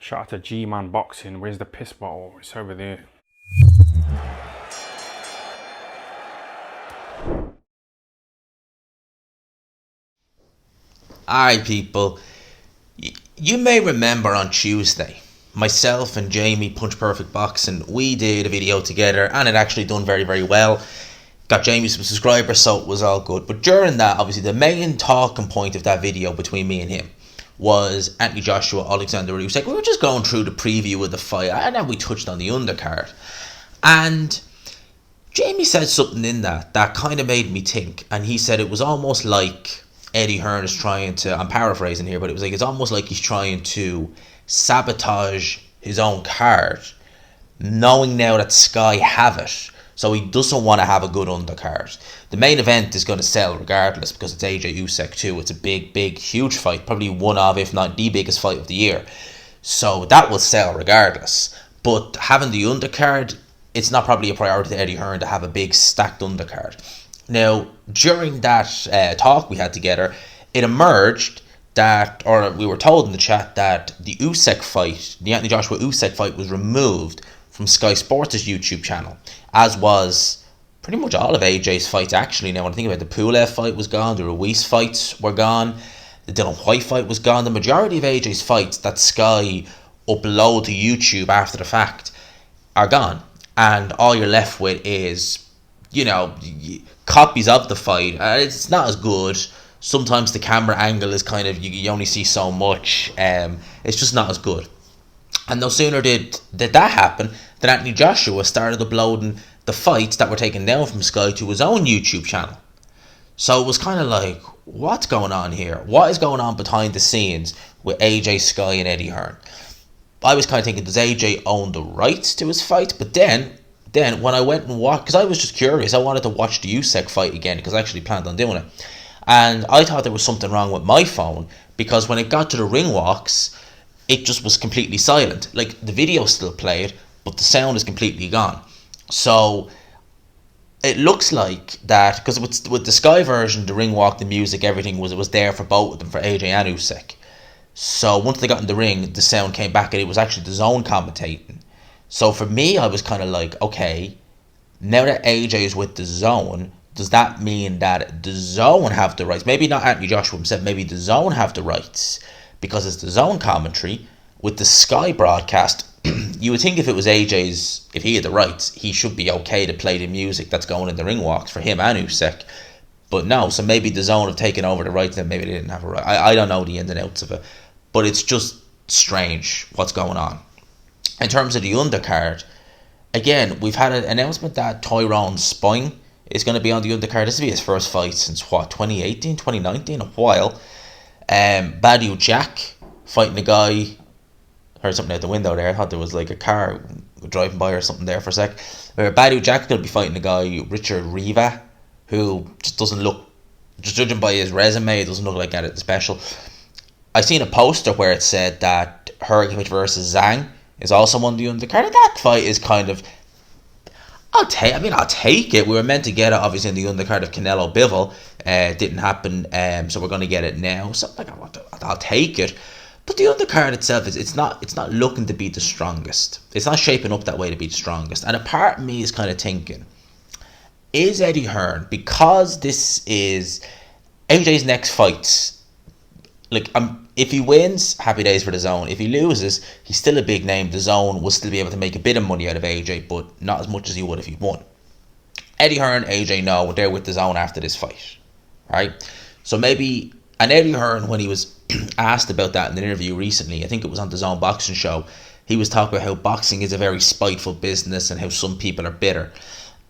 Shout out to G-Man Boxing. Where's the piss bottle? It's over there. Alright, people. You may remember on Tuesday, myself and Jamie, Punch Perfect Boxing, we did a video together and it actually done very, very well. Got Jamie some subscribers, so it was all good. But during that, obviously, the main talking point of that video between me and him was Anthony Joshua, Alexander Usyk. We were just going through the preview of the fight, and then we touched on the undercard. And Jamie said something in that kind of made me think, and he said it was almost like Eddie Hearn is trying to, I'm paraphrasing here, but it was like it's almost like he's trying to sabotage his own card, knowing now that Sky have it, so he doesn't want to have a good undercard. The main event is going to sell regardless because it's AJ Usyk too. It's a big, huge fight, probably one of, if not the biggest fight of the year. So that will sell regardless. But having the undercard, it's not probably a priority to Eddie Hearn to have a big stacked undercard. Now, during that talk we had together, it emerged that, or we were told in the chat that the Usyk fight, the Anthony Joshua Usyk fight, was removed from Sky Sports' YouTube channel, as was pretty much all of AJ's fights actually. Now, when I think about it, the Pulev fight was gone, the Ruiz fights were gone, the Dylan White fight was gone. The majority of AJ's fights that Sky upload to YouTube after the fact are gone. And all you're left with is, copies of the fight. It's not as good. Sometimes the camera angle is kind of, you only see so much. It's just not as good. And no sooner did that happen than Anthony Joshua started uploading the fights that were taken down from Sky to his own YouTube channel. So it was kind of like, what's going on here? What is going on behind the scenes with AJ, Sky and Eddie Hearn? I was kind of thinking, does AJ own the rights to his fight? But then when I went and watched, because I was just curious, I wanted to watch the Usyk fight again because I actually planned on doing it. And I thought there was something wrong with my phone because when it got to the ring walks, it just was completely silent. Like, the video still played, but the sound is completely gone. So it looks like that, because with the Sky version, the ring walk, the music, everything was there for both of them, for AJ and Usyk. So once they got in the ring, the sound came back and it was actually the zone commentating. So for me, I was kind of like, okay, now that AJ is with the zone, does that mean that the zone have the rights? Maybe not Anthony Joshua himself, maybe the zone have the rights because it's the zone commentary. With the Sky broadcast, you would think if it was AJ's, if he had the rights, he should be okay to play the music that's going in the ring walks for him and Usyk. But no, so maybe the zone have taken over the rights and maybe they didn't have a right. I don't know the ins and outs of it. But it's just strange what's going on. In terms of the undercard, again, we've had an announcement that Tyrone Spine is going to be on the undercard. This will be his first fight since, 2018, 2019, a while. Badu Jack fighting a guy. Heard something out the window there. I thought there was like a car driving by or something there for a sec. Badu Jack going to be fighting a guy, Richard Riva, who just doesn't look, just judging by his resume, it doesn't look like anything special. I seen a poster where it said that Hearn versus Zhang is also on the undercard. That fight is kind of, I'll take it. We were meant to get it obviously in the undercard of Canelo Bivol. Didn't happen, so we're going to get it now. So I'll take it. But the undercard itself it's not looking to be the strongest. It's not shaping up that way to be the strongest. And a part of me is kind of thinking, is Eddie Hearn, because this is AJ's next fights, like, if he wins, happy days for the zone. If he loses, he's still a big name. The zone will still be able to make a bit of money out of AJ, but not as much as he would if he won. Eddie Hearn, AJ, no, they're with the zone after this fight, right? So maybe, and Eddie Hearn, when he was asked about that in an interview recently, I think it was on the Zone Boxing Show, he was talking about how boxing is a very spiteful business and how some people are bitter.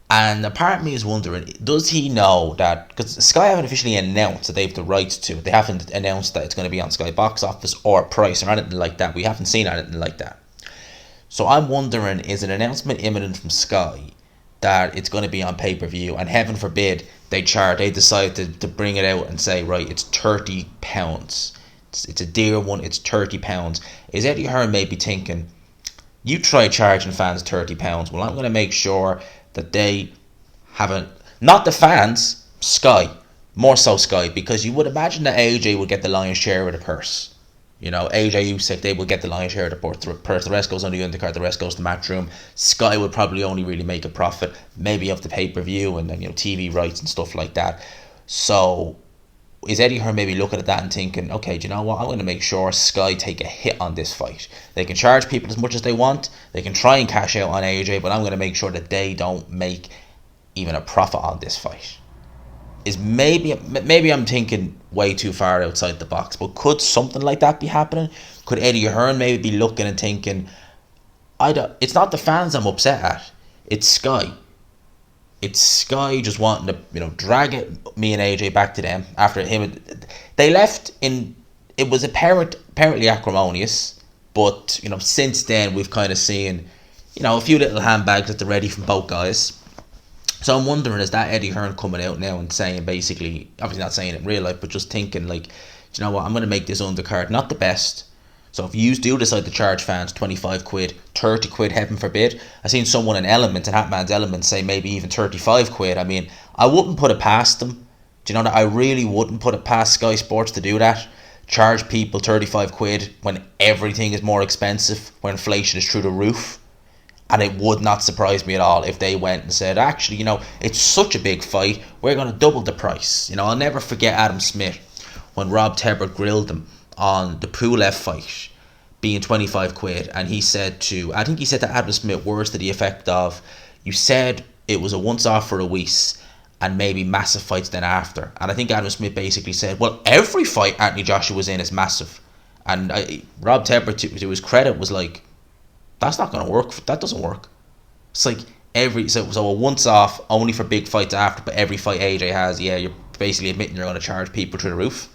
And a part of me is wondering, does he know that, because Sky haven't officially announced that they have the rights to it. They haven't announced that it's going to be on Sky Box Office or Price or anything like that. We haven't seen anything like that. So I'm wondering, is an announcement imminent from Sky that it's going to be on pay-per-view, and heaven forbid they decide to bring it out and say, right, it's £30. It's a dear one, it's £30. Is Eddie Hearn maybe thinking, you try charging fans £30, well, I'm going to make sure that they haven't, not the fans, Sky, more so Sky, because you would imagine that AJ would get the lion's share of the purse. You know, AJ Usyk, they will get the lion's share of the purse. The rest goes on the undercard. The rest goes to Matchroom. Sky would probably only really make a profit, maybe of the pay-per-view and then, you know, TV rights and stuff like that. So is Eddie Hearn maybe looking at that and thinking, okay, do you know what? I'm going to make sure Sky take a hit on this fight. They can charge people as much as they want. They can try and cash out on AJ, but I'm going to make sure that they don't make even a profit on this fight. Is maybe I'm thinking way too far outside the box, but could something like that be happening? Could Eddie Hearn maybe be looking and thinking, it's not the fans I'm upset at, it's Sky. It's Sky just wanting to, you know, drag me and AJ back to them after him. They left in, it was apparently acrimonious, but, you know, since then we've kind of seen, you know, a few little handbags at the ready from both guys. So I'm wondering, is that Eddie Hearn coming out now and saying, basically, obviously not saying it in real life, but just thinking like, do you know what, I'm going to make this undercard not the best. So if you do decide to charge fans 25 quid, 30 quid, heaven forbid. I seen someone in Element, in Hatman's Element, say maybe even 35 quid. I mean, I wouldn't put it past them. Do you know that? I really wouldn't put it past Sky Sports to do that. Charge people 35 quid when everything is more expensive, when inflation is through the roof. And it would not surprise me at all if they went and said, actually, you know, it's such a big fight, we're going to double the price. You know, I'll never forget Adam Smith when Rob Tebber grilled him on the Pulev fight being 25 quid. And he said to Adam Smith words to the effect of, you said it was a once-off for a week and maybe massive fights then after. And I think Adam Smith basically said, well, every fight Anthony Joshua was in is massive. And Rob Tebber, to his credit, was like, that's not going to work. That doesn't work. It's like so a once off only for big fights after, but every fight AJ has, yeah, you're basically admitting you're going to charge people through the roof.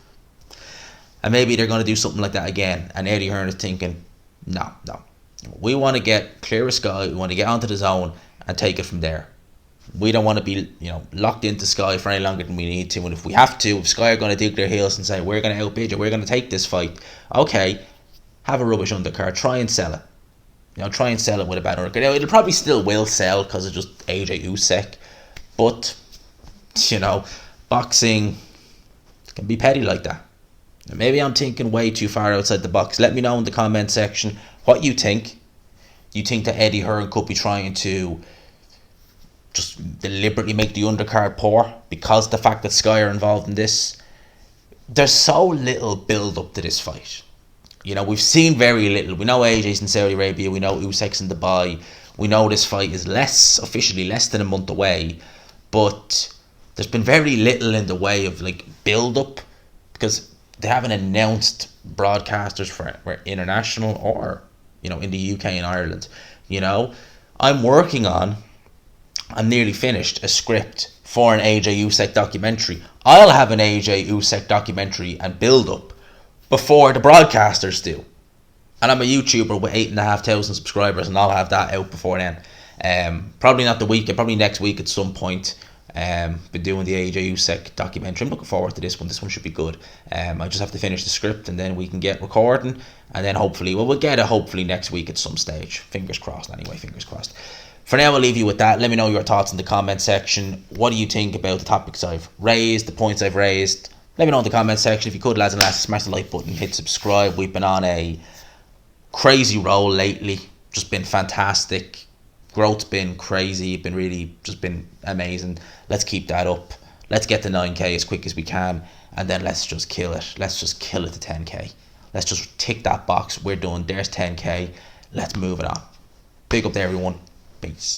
And maybe they're going to do something like that again. And Eddie Hearn is thinking, no. We want to get clear of Sky. We want to get onto the zone and take it from there. We don't want to be, you know, locked into Sky for any longer than we need to. And if we have to, if Sky are going to dig their heels and say, we're going to outbid you, we're going to take this fight, okay, have a rubbish undercard, try and sell it. You know, try and sell it with a bad undercard. Now, it'll probably still will sell because it's just AJ Usyk. But, you know, boxing can be petty like that. And maybe I'm thinking way too far outside the box. Let me know in the comment section what you think. You think that Eddie Hearn could be trying to just deliberately make the undercard poor because the fact that Sky are involved in this? There's so little build up to this fight. You know, we've seen very little. We know AJ's in Saudi Arabia. We know Usyk's in Dubai. We know this fight is officially less than a month away. But there's been very little in the way of, like, build-up. Because they haven't announced broadcasters for international or, you know, in the UK and Ireland. You know, I'm nearly finished a script for an AJ Usyk documentary. I'll have an AJ Usyk documentary and build-up before the broadcasters do. And I'm a YouTuber with 8,500 subscribers, and I'll have that out before then. Probably not the weekend, probably next week at some point. Been doing the AJ Usyk documentary. I'm looking forward to this one. This one should be good. I just have to finish the script and then we can get recording, and then hopefully, we'll get it hopefully next week at some stage. Fingers crossed anyway, fingers crossed. For now, I'll leave you with that. Let me know your thoughts in the comment section. What do you think about the topics I've raised, the points I've raised? Let me know in the comment section. If you could, lads and lasses, smash the like button, hit subscribe. We've been on a crazy roll lately. Just been fantastic. Growth's been crazy. Just been amazing. Let's keep that up. Let's get to 9k as quick as we can. And then let's just kill it. Let's just kill it to 10k. Let's just tick that box. We're done. There's 10k. Let's move it on. Big up to everyone. Peace.